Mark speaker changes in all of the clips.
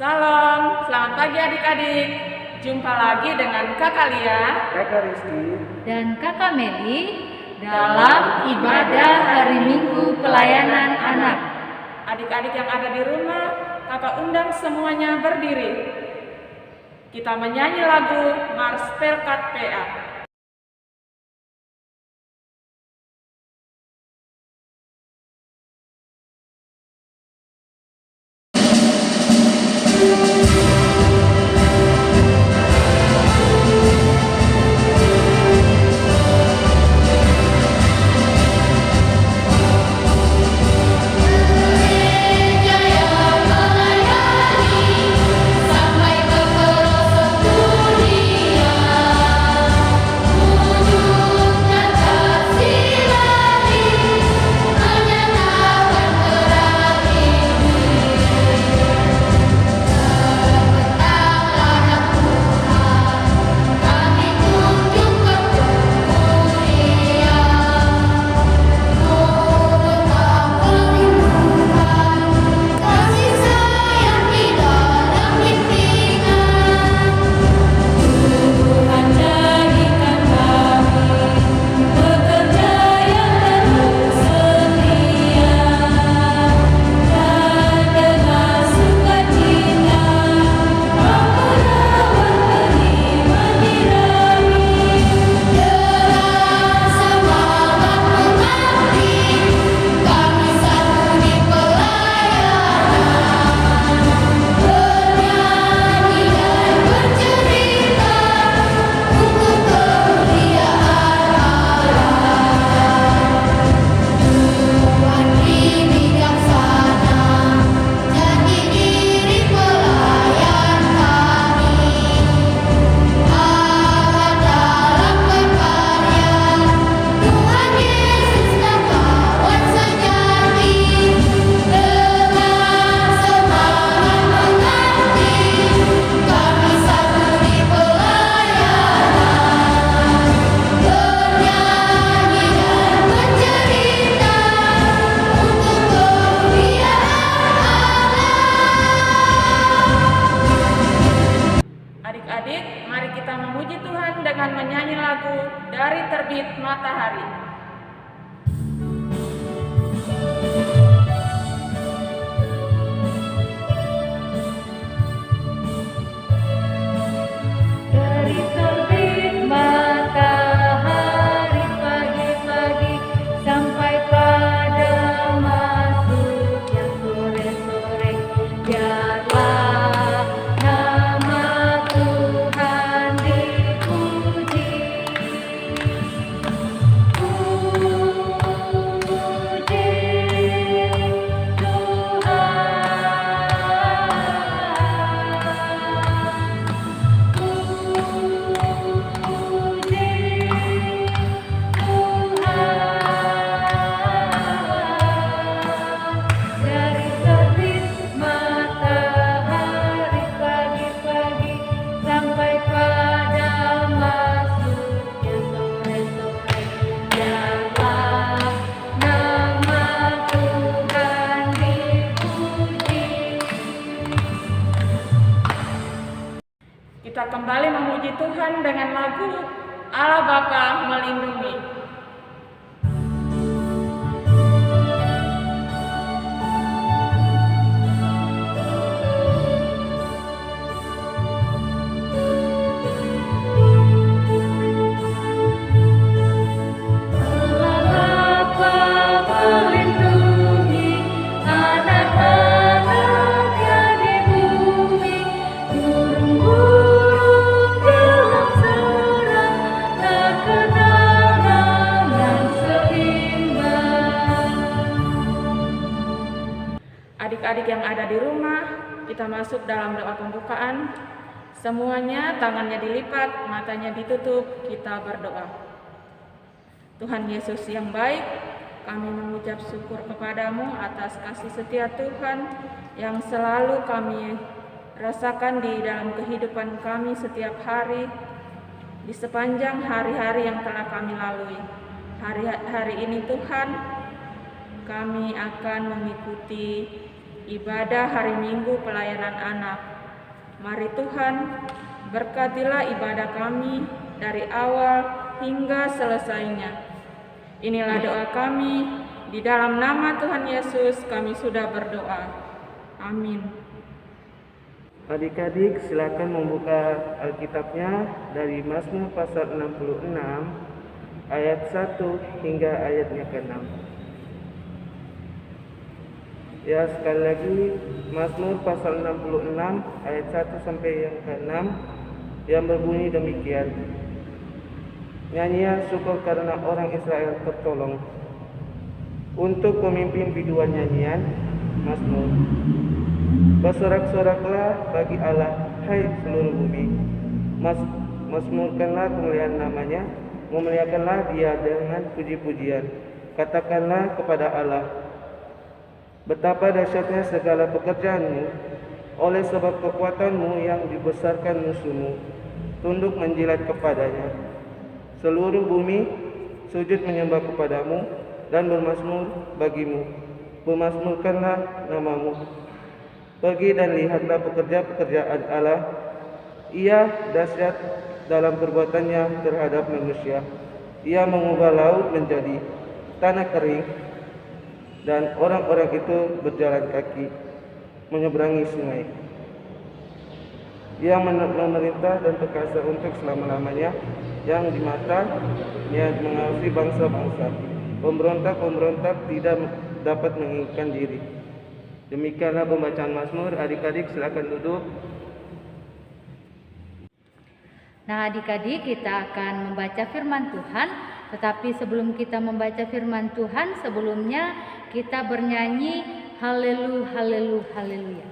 Speaker 1: Salam, selamat pagi adik-adik. Jumpa lagi dengan Kakak Lia,
Speaker 2: Kakak Rizky,
Speaker 3: dan Kakak Meli dalam ibadah hari Minggu pelayanan anak.
Speaker 1: Adik-adik yang ada di rumah, kakak undang semuanya berdiri. Kita menyanyi lagu Mars Pelkat PA. Adik-adik, mari kita memuji Tuhan dengan menyanyi lagu Dari Terbit Matahari.
Speaker 3: Dari terbit matahari pagi-pagi sampai pada masuknya sore-sore, biarlah nama Tuhan dipuji. Puji Dari terbit matahari pagi-pagi sampai pada masuknya sore-sore, biarlah nama Tuhan dipuji.
Speaker 1: Kita kembali memuji Tuhan dengan lagu Allah Bapa Melindungi.
Speaker 3: Allah Bapa melindungi anak-anaknya di bumi, burung-burung dalam sarang tak kenal dengan seimbang.
Speaker 1: Adik-adik yang ada di rumah, kita masuk dalam doa pembukaan. Semuanya tangannya dilipat, matanya ditutup, kita berdoa. Tuhan Yesus yang baik, kami mengucap syukur kepadamu atas kasih setia Tuhan yang selalu kami rasakan di dalam kehidupan kami setiap hari, di sepanjang hari-hari yang telah kami lalui. Hari ini Tuhan, kami akan mengikuti ibadah hari Minggu pelayanan anak. Mari Tuhan, berkatilah ibadah kami dari awal hingga selesainya. Inilah doa kami, di dalam nama Tuhan Yesus kami sudah berdoa. Amin.
Speaker 2: Adik-adik silakan membuka Alkitabnya dari Mazmur pasal 66 ayat 1 hingga ayatnya ke-6. Ya, sekali lagi Mazmur pasal 66 ayat 1 sampai yang ke-6 yang berbunyi demikian. Nyanyian syukur karena orang Israel tertolong. Untuk pemimpin biduan nyanyian Mazmur. Bersorak-soraklah bagi Allah, hai seluruh bumi. Mazmurkanlah kemuliaan namanya, memuliakanlah dia dengan puji-pujian. Katakanlah kepada Allah, betapa dahsyatnya segala pekerjaanmu, oleh sebab kekuatanmu yang dibesarkan musuhmu, tunduk menjilat kepadanya. Seluruh bumi sujud menyembah kepadamu dan bermazmur bagimu. Bermazmurkanlah namamu. Pergi dan lihatlah pekerjaan Allah. Ia dahsyat dalam perbuatannya terhadap manusia. Ia mengubah laut menjadi tanah kering, dan orang-orang itu berjalan kaki menyeberangi sungai. Ia memerintah dan perkasa untuk selama-lamanya, yang di matanya mengawasi bangsa-bangsa. Pemberontak-pemberontak tidak dapat menginginkan diri. Demikianlah pembacaan Mazmur. Adik-adik silakan duduk.
Speaker 3: Nah, adik-adik, kita akan membaca firman Tuhan. Tetapi sebelum kita membaca firman Tuhan, sebelumnya kita bernyanyi haleluya, haleluya, haleluya.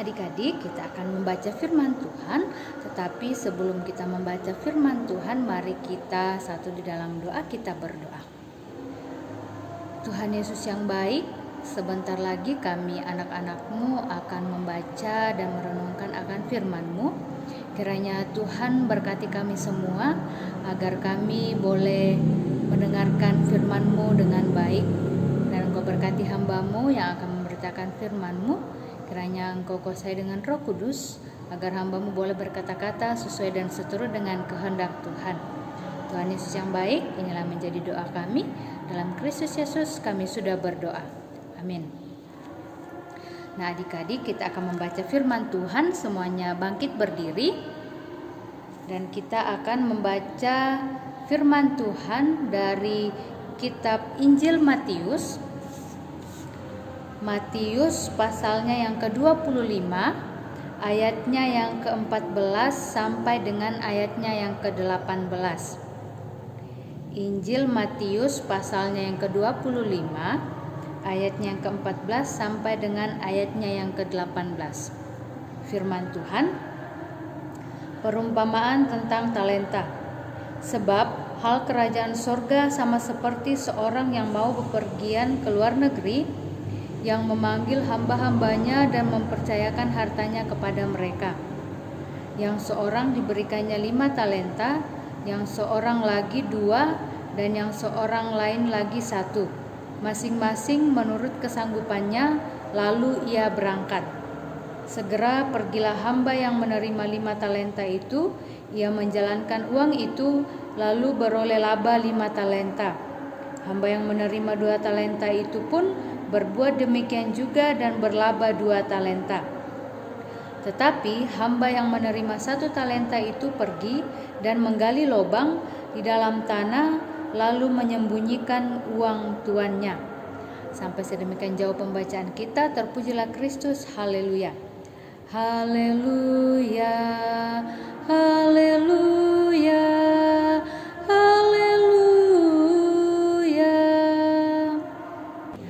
Speaker 3: Adik-adik, kita akan membaca firman Tuhan. Tetapi sebelum kita membaca firman Tuhan, mari kita satu di dalam doa, kita berdoa. Tuhan Yesus yang baik, sebentar lagi kami anak-anak-Mu akan membaca dan merenungkan akan firman-Mu. Kiranya Tuhan berkati kami semua, agar kami boleh mendengarkan firman-Mu dengan baik. Dan Engkau berkati hamba-Mu yang akan memberitakan firman-Mu. Kiranya Engkau kuasai dengan Roh Kudus, agar hamba-Mu boleh berkata-kata sesuai dan seturut dengan kehendak Tuhan. Tuhan Yesus yang baik, inilah menjadi doa kami. Dalam Kristus Yesus kami sudah berdoa. Amin. Nah, adik-adik, kita akan membaca firman Tuhan. Semuanya bangkit berdiri. Dan kita akan membaca firman Tuhan dari kitab Injil Matius. Matius pasalnya yang ke-25, ayatnya yang ke-14 sampai dengan ayatnya yang ke-18. Injil Matius pasalnya yang ke-25, ayatnya yang ke-14 sampai dengan ayatnya yang ke-18. Firman Tuhan, perumpamaan tentang talenta. Sebab hal kerajaan sorga sama seperti seorang yang mau bepergian ke luar negeri, yang memanggil hamba-hambanya dan mempercayakan hartanya kepada mereka. Yang seorang diberikannya 5 talenta, yang seorang lagi 2, dan yang seorang lain lagi 1, masing-masing menurut kesanggupannya, lalu ia berangkat. Segera pergilah hamba yang menerima 5 talenta itu, ia menjalankan uang itu, lalu beroleh laba 5 talenta. Hamba yang menerima 2 talenta itu pun berbuat demikian juga dan berlaba 2 talenta. Tetapi hamba yang menerima 1 talenta itu pergi dan menggali lubang di dalam tanah, lalu menyembunyikan uang tuannya. Sampai sedemikian jauh pembacaan kita. Terpujilah Kristus. Haleluya. Haleluya. Haleluya. Haleluya.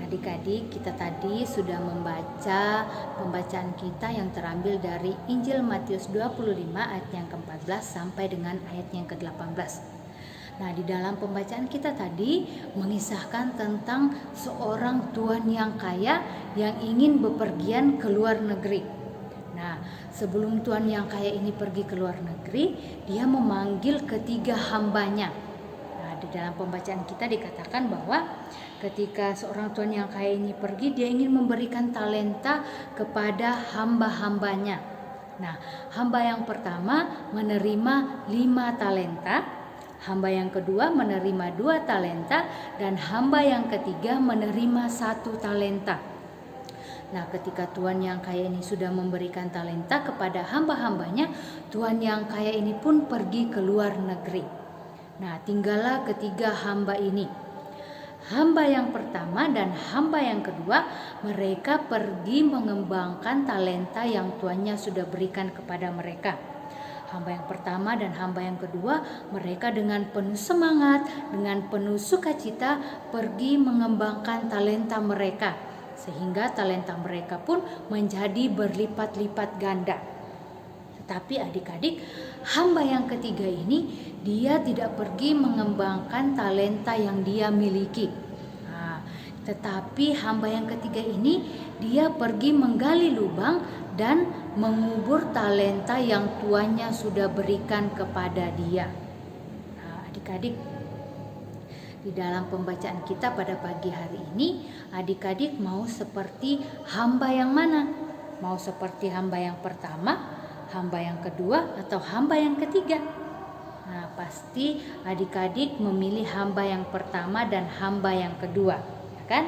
Speaker 3: Adik-adik, kita tadi sudah membaca pembacaan kita yang terambil dari Injil Matius 25 ayat yang ke-14 sampai dengan ayat yang ke-18. Nah, di dalam pembacaan kita tadi mengisahkan tentang seorang tuan yang kaya yang ingin bepergian ke luar negeri. Nah, sebelum tuan yang kaya ini pergi ke luar negeri, dia memanggil ketiga hambanya. Nah, di dalam pembacaan kita dikatakan bahwa ketika seorang tuan yang kaya ini pergi, dia ingin memberikan talenta kepada hamba-hambanya. Nah, hamba yang pertama menerima 5 talenta. Hamba yang kedua menerima 2 talenta dan hamba yang ketiga menerima 1 talenta. Nah, ketika tuan yang kaya ini sudah memberikan talenta kepada hamba-hambanya, tuan yang kaya ini pun pergi ke luar negeri. Nah, tinggallah ketiga hamba ini. Hamba yang pertama dan hamba yang kedua, mereka pergi mengembangkan talenta yang tuannya sudah berikan kepada mereka. Hamba yang pertama dan hamba yang kedua, mereka dengan penuh semangat, dengan penuh sukacita pergi mengembangkan talenta mereka, sehingga talenta mereka pun menjadi berlipat-lipat ganda. Tetapi adik-adik, hamba yang ketiga ini, dia tidak pergi mengembangkan talenta yang dia miliki. Tetapi hamba yang ketiga ini, dia pergi menggali lubang dan mengubur talenta yang tuannya sudah berikan kepada dia. Nah, adik-adik, di dalam pembacaan kita pada pagi hari ini, adik-adik mau seperti hamba yang mana? Mau seperti hamba yang pertama, hamba yang kedua, atau hamba yang ketiga? Nah, pasti adik-adik memilih hamba yang pertama dan hamba yang kedua, ya kan?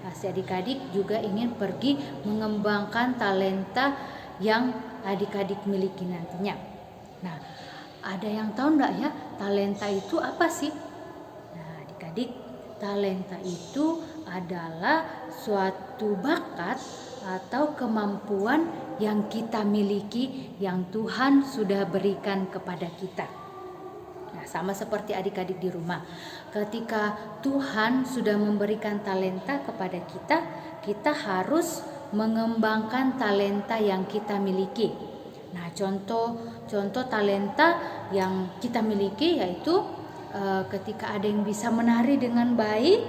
Speaker 3: Pasti adik-adik juga ingin pergi mengembangkan talenta yang adik-adik miliki nantinya. Nah, ada yang tahu enggak ya, talenta itu apa sih? Nah, adik-adik, talenta itu adalah suatu bakat atau kemampuan yang kita miliki, yang Tuhan sudah berikan kepada kita. Nah, sama seperti adik-adik di rumah. Ketika Tuhan sudah memberikan talenta kepada kita, kita harus mengembangkan talenta yang kita miliki. Nah, contoh talenta yang kita miliki yaitu ketika ada yang bisa menari dengan baik,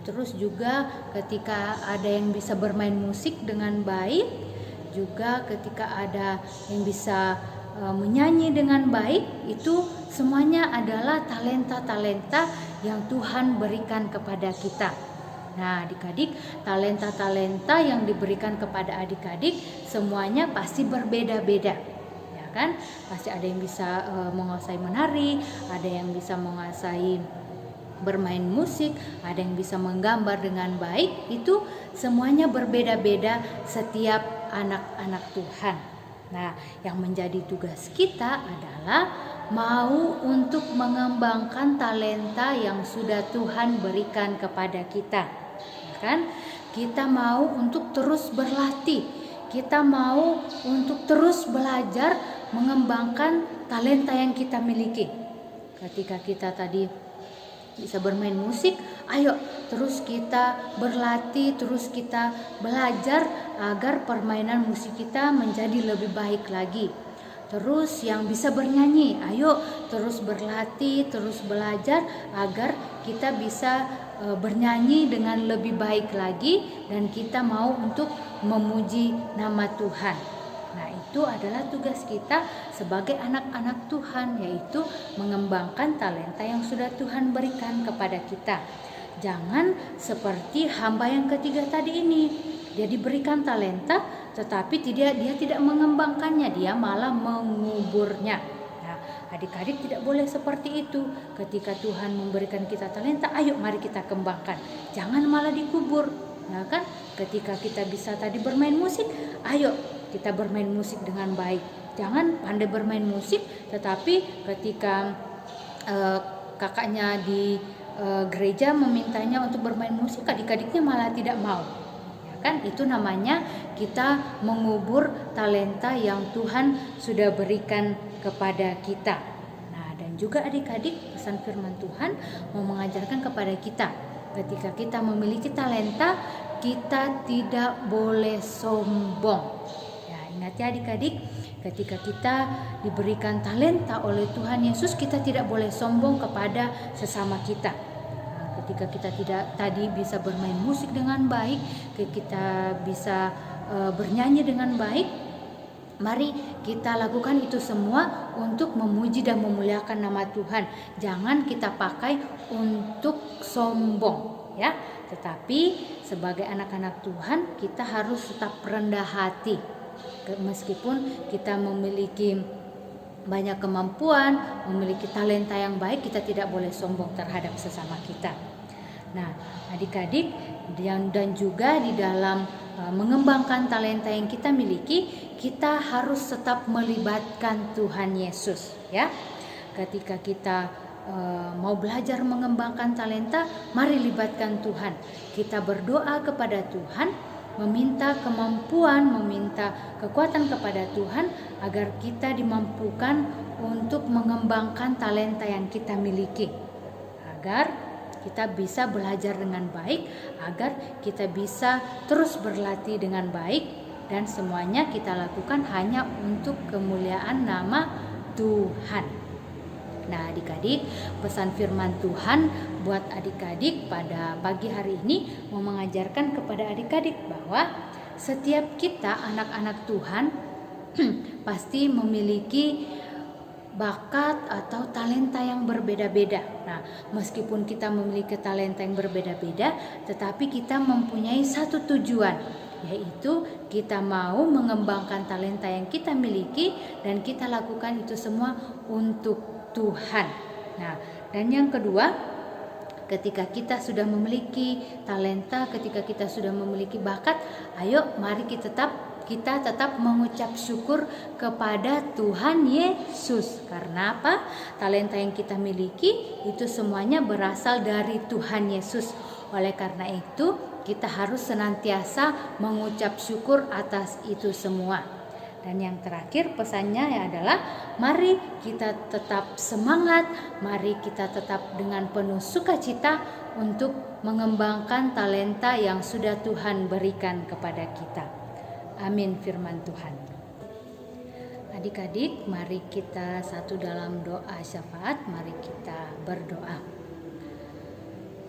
Speaker 3: terus juga ketika ada yang bisa bermain musik dengan baik, juga ketika ada yang bisa menyanyi dengan baik. Itu semuanya adalah talenta-talenta yang Tuhan berikan kepada kita. Nah, adik-adik, talenta-talenta yang diberikan kepada adik-adik semuanya pasti berbeda-beda, ya kan? Pasti ada yang bisa menguasai menari, ada yang bisa menguasai bermain musik, ada yang bisa menggambar dengan baik. Itu semuanya berbeda-beda setiap anak-anak Tuhan. Nah, yang menjadi tugas kita adalah mau untuk mengembangkan talenta yang sudah Tuhan berikan kepada kita, ya kan? Kita mau untuk terus berlatih, kita mau untuk terus belajar mengembangkan talenta yang kita miliki. Ketika kita tadi bisa bermain musik, ayo terus kita berlatih, terus kita belajar agar permainan musik kita menjadi lebih baik lagi. Terus yang bisa bernyanyi, ayo terus berlatih, terus belajar agar kita bisa bernyanyi dengan lebih baik lagi dan kita mau untuk memuji nama Tuhan. Nah, itu adalah tugas kita sebagai anak-anak Tuhan, yaitu mengembangkan talenta yang sudah Tuhan berikan kepada kita. Jangan seperti hamba yang ketiga tadi ini. Dia diberikan talenta tetapi dia tidak mengembangkannya, dia malah menguburnya. Nah, adik-adik tidak boleh seperti itu. Ketika Tuhan memberikan kita talenta, ayo mari kita kembangkan. Jangan malah dikubur, ya kan? Ketika kita bisa tadi bermain musik, ayo kita bermain musik dengan baik. Jangan pandai bermain musik, tetapi ketika kakaknya di gereja memintanya untuk bermain musik, adik-adiknya malah tidak mau. Ya kan? Itu namanya kita mengubur talenta yang Tuhan sudah berikan kepada kita. Nah, dan juga adik-adik, pesan firman Tuhan mau mengajarkan kepada kita, ketika kita memiliki talenta, kita tidak boleh sombong. Ya, ingat ya adik-adik, ketika kita diberikan talenta oleh Tuhan Yesus, kita tidak boleh sombong kepada sesama kita. Nah, ketika kita tidak tadi bisa bermain musik dengan baik, kita bisa bernyanyi dengan baik, mari kita lakukan itu semua untuk memuji dan memuliakan nama Tuhan. Jangan kita pakai untuk sombong, ya. Tetapi sebagai anak-anak Tuhan, kita harus tetap rendah hati. Meskipun kita memiliki banyak kemampuan, memiliki talenta yang baik, kita tidak boleh sombong terhadap sesama kita. Nah, adik-adik, dan juga di dalam mengembangkan talenta yang kita miliki, kita harus tetap melibatkan Tuhan Yesus, ya. Ketika kita mau belajar mengembangkan talenta, mari libatkan Tuhan. Kita berdoa kepada Tuhan, meminta kemampuan, meminta kekuatan kepada Tuhan agar kita dimampukan untuk mengembangkan talenta yang kita miliki, agar kita bisa belajar dengan baik, agar kita bisa terus berlatih dengan baik, dan semuanya kita lakukan hanya untuk kemuliaan nama Tuhan. Nah, adik-adik, pesan firman Tuhan buat adik-adik pada pagi hari ini mau mengajarkan kepada adik-adik bahwa setiap kita anak-anak Tuhan pasti memiliki bakat atau talenta yang berbeda-beda. Nah, meskipun kita memiliki talenta yang berbeda-beda, tetapi kita mempunyai satu tujuan, yaitu kita mau mengembangkan talenta yang kita miliki, dan kita lakukan itu semua untuk Tuhan. Nah, dan yang kedua, ketika kita sudah memiliki talenta, ketika kita sudah memiliki bakat, ayo mari kita tetap mengucap syukur kepada Tuhan Yesus. Karena apa? Talenta yang kita miliki itu semuanya berasal dari Tuhan Yesus. Oleh karena itu, kita harus senantiasa mengucap syukur atas itu semua. Dan yang terakhir pesannya adalah mari kita tetap semangat, mari kita tetap dengan penuh sukacita untuk mengembangkan talenta yang sudah Tuhan berikan kepada kita. Amin firman Tuhan. Adik-adik, mari kita satu dalam doa syafaat, mari kita berdoa.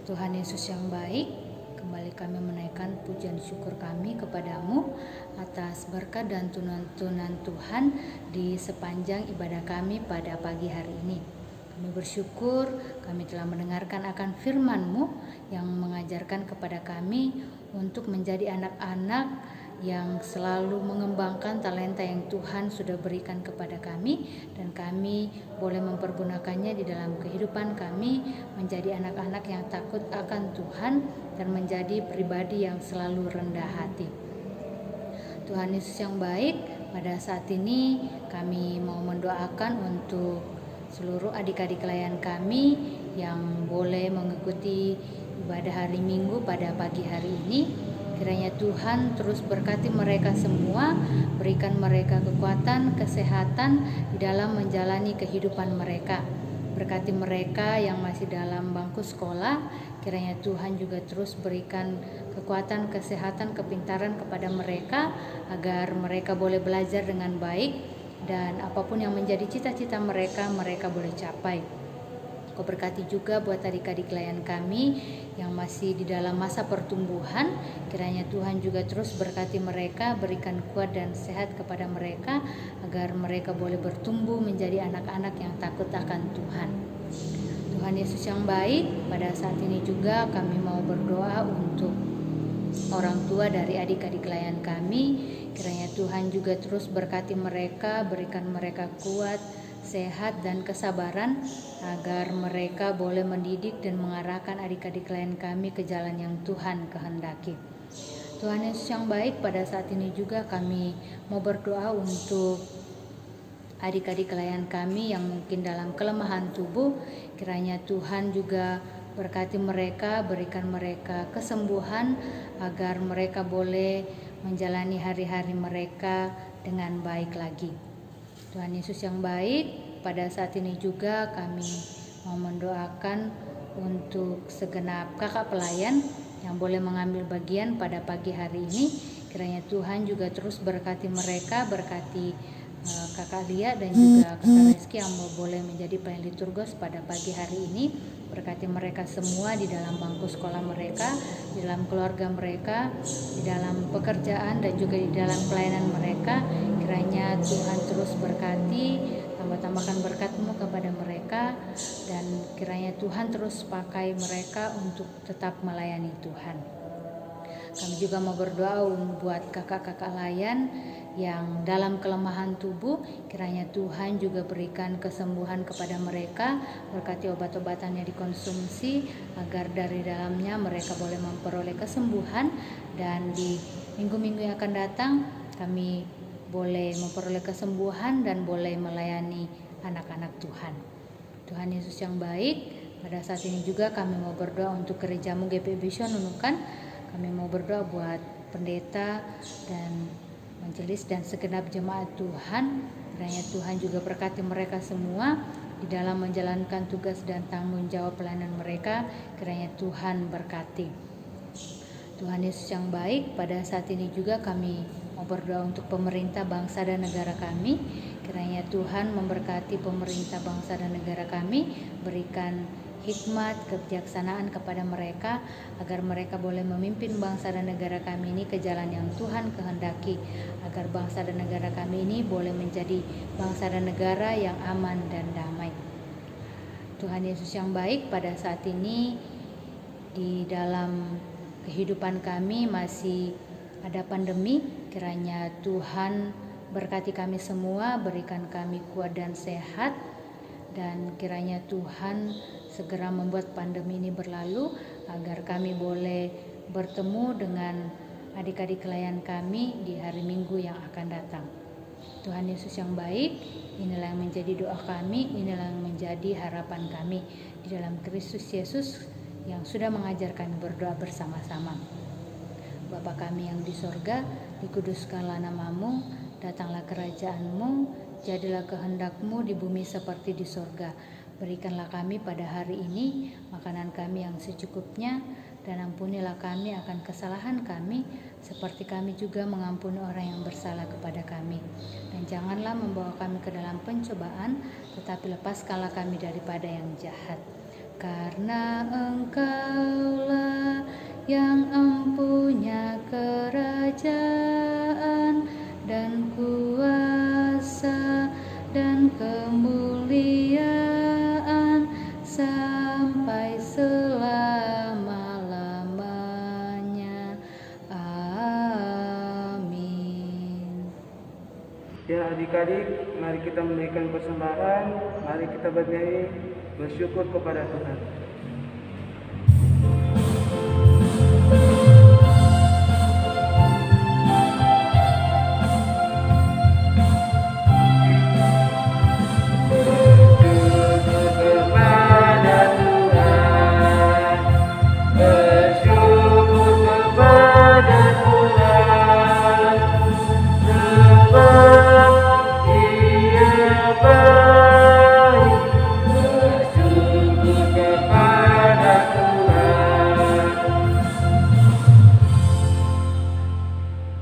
Speaker 3: Tuhan Yesus yang baik, kembali kami menaikkan pujian syukur kami kepadamu atas berkat dan tuntunan Tuhan di sepanjang ibadah kami pada pagi hari ini. Kami bersyukur kami telah mendengarkan akan firman-Mu yang mengajarkan kepada kami untuk menjadi anak-anak yang selalu mengembangkan talenta yang Tuhan sudah berikan kepada kami, dan kami boleh mempergunakannya di dalam kehidupan kami menjadi anak-anak yang takut akan Tuhan dan menjadi pribadi yang selalu rendah hati. Tuhan Yesus yang baik, pada saat ini kami mau mendoakan untuk seluruh adik-adik klien kami yang boleh mengikuti ibadah hari Minggu pada pagi hari ini. Kiranya Tuhan terus berkati mereka semua, berikan mereka kekuatan, kesehatan di dalam menjalani kehidupan mereka. Berkati mereka yang masih dalam bangku sekolah, kiranya Tuhan juga terus berikan kekuatan, kesehatan, kepintaran kepada mereka agar mereka boleh belajar dengan baik, dan apapun yang menjadi cita-cita mereka, mereka boleh capai. Kau berkati juga buat adik-adik klien kami yang masih di dalam masa pertumbuhan. Kiranya Tuhan juga terus berkati mereka, berikan kuat dan sehat kepada mereka agar mereka boleh bertumbuh menjadi anak-anak yang takut akan Tuhan. Tuhan Yesus yang baik, pada saat ini juga kami mau berdoa untuk orang tua dari adik-adik klien kami. Kiranya Tuhan juga terus berkati mereka, berikan mereka kuat, sehat dan kesabaran agar mereka boleh mendidik dan mengarahkan adik-adik klien kami ke jalan yang Tuhan kehendaki. Tuhan Yesus yang baik, pada saat ini juga kami mau berdoa untuk adik-adik klien kami yang mungkin dalam kelemahan tubuh. Kiranya Tuhan juga berkati mereka, berikan mereka kesembuhan agar mereka boleh menjalani hari-hari mereka dengan baik lagi. Tuhan Yesus yang baik, pada saat ini juga kami mau mendoakan untuk segenap kakak pelayan yang boleh mengambil bagian pada pagi hari ini. Kiranya Tuhan juga terus berkati mereka, berkati kakak Lia dan juga kakak Reski yang boleh menjadi pelayan liturgos pada pagi hari ini. Berkati mereka semua di dalam bangku sekolah mereka, di dalam keluarga mereka, di dalam pekerjaan dan juga di dalam pelayanan mereka. Kiranya Tuhan terus berkati, tambah-tambahkan berkat-Mu kepada mereka, dan kiranya Tuhan terus pakai mereka untuk tetap melayani Tuhan. Kami juga mau berdoa buat kakak-kakak layan yang dalam kelemahan tubuh. Kiranya Tuhan juga berikan kesembuhan kepada mereka, berkati obat-obatannya dikonsumsi agar dari dalamnya mereka boleh memperoleh kesembuhan, dan di minggu-minggu yang akan datang kami boleh memperoleh kesembuhan dan boleh melayani anak-anak Tuhan. Tuhan Yesus yang baik, pada saat ini juga kami mau berdoa untuk gerejamu GPI Vision Nunukan. Kami mau berdoa buat pendeta dan majelis dan segenap jemaat Tuhan. Kiranya Tuhan juga berkati mereka semua di dalam menjalankan tugas dan tanggung jawab pelayanan mereka. Kiranya Tuhan berkati. Tuhan Yesus yang baik, pada saat ini juga kami mau berdoa untuk pemerintah bangsa dan negara kami. Kiranya Tuhan memberkati pemerintah bangsa dan negara kami, berikan hikmat, kebijaksanaan kepada mereka agar mereka boleh memimpin bangsa dan negara kami ini ke jalan yang Tuhan kehendaki, agar bangsa dan negara kami ini boleh menjadi bangsa dan negara yang aman dan damai. Tuhan Yesus yang baik, pada saat ini di dalam kehidupan kami masih ada pandemi. Kiranya Tuhan berkati kami semua, berikan kami kuat dan sehat, dan kiranya Tuhan segera membuat pandemi ini berlalu agar kami boleh bertemu dengan adik-adik klien kami di hari Minggu yang akan datang. Tuhan Yesus yang baik, inilah yang menjadi doa kami, inilah yang menjadi harapan kami di dalam Kristus Yesus yang sudah mengajar kami berdoa bersama-sama. Bapa kami yang di sorga, dikuduskanlah nama-Mu, datanglah kerajaan-Mu, jadilah kehendak-Mu di bumi seperti di sorga. Berikanlah kami pada hari ini makanan kami yang secukupnya, dan ampunilah kami akan kesalahan kami, seperti kami juga mengampuni orang yang bersalah kepada kami. Dan janganlah membawa kami ke dalam pencobaan, tetapi lepaskanlah kami daripada yang jahat. Karena Engkaulah yang empunya kerajaan dan kuasa dan kemuliaan sampai selama-lamanya. Amin.
Speaker 2: Ya adik-adik, mari kita menaikkan persembahan, mari kita bernyanyi bersyukur kepada Tuhan.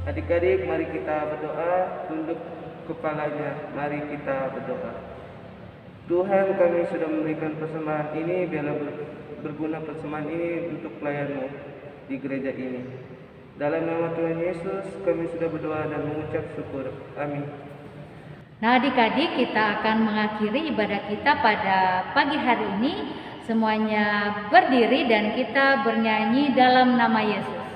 Speaker 2: Adik-adik, mari kita berdoa, tunduk kepalanya, mari kita berdoa. Tuhan, kami sudah memberikan persembahan ini, biarlah berguna persembahan ini untuk pelayan-Mu di gereja ini. Dalam nama Tuhan Yesus, kami sudah berdoa dan mengucap syukur. Amin.
Speaker 3: Nah adik-adik, kita akan mengakhiri ibadah kita pada pagi hari ini. Semuanya berdiri dan kita bernyanyi dalam nama Yesus.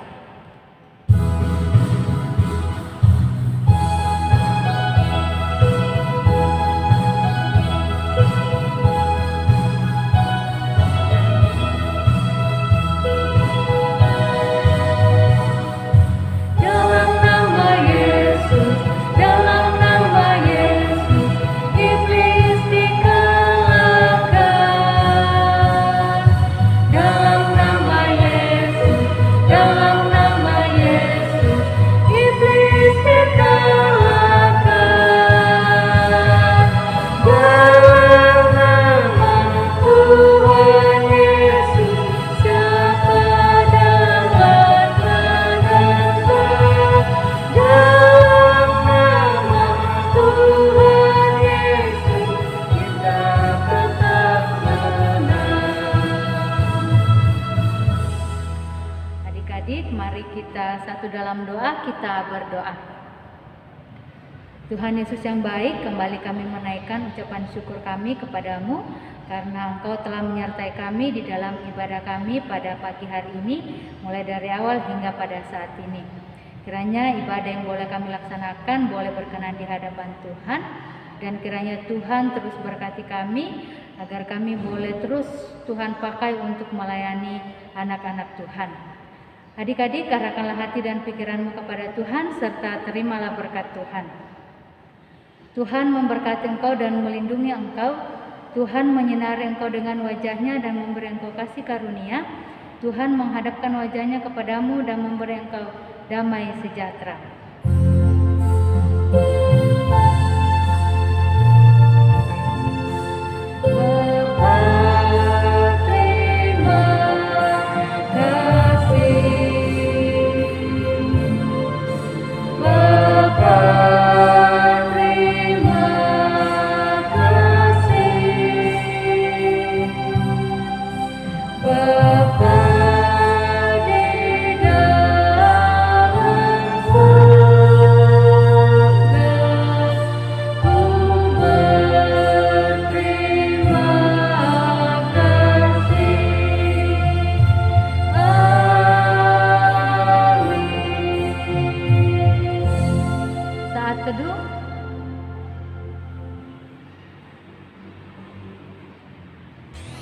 Speaker 3: kita satu dalam doa, kita berdoa. Tuhan Yesus yang baik, kembali kami menaikkan ucapan syukur kami kepadamu karena Engkau telah menyertai kami di dalam ibadah kami pada pagi hari ini, mulai dari awal hingga pada saat ini. Kiranya ibadah yang boleh kami laksanakan boleh berkenan di hadapan Tuhan, dan kiranya Tuhan terus berkati kami agar kami boleh terus Tuhan pakai untuk melayani anak-anak Tuhan. Adik-adik, arahkanlah hati dan pikiranmu kepada Tuhan serta terimalah berkat Tuhan. Tuhan memberkati engkau dan melindungi engkau. Tuhan menyinari engkau dengan wajahnya dan memberi engkau kasih karunia. Tuhan menghadapkan wajahnya kepadamu dan memberi engkau damai sejahtera.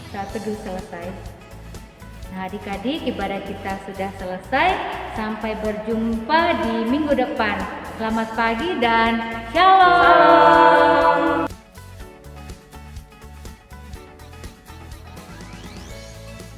Speaker 3: Saat teduh selesai. Nah, adik-adik, ibadah kita sudah selesai. Sampai berjumpa di minggu depan. Selamat pagi dan shalom.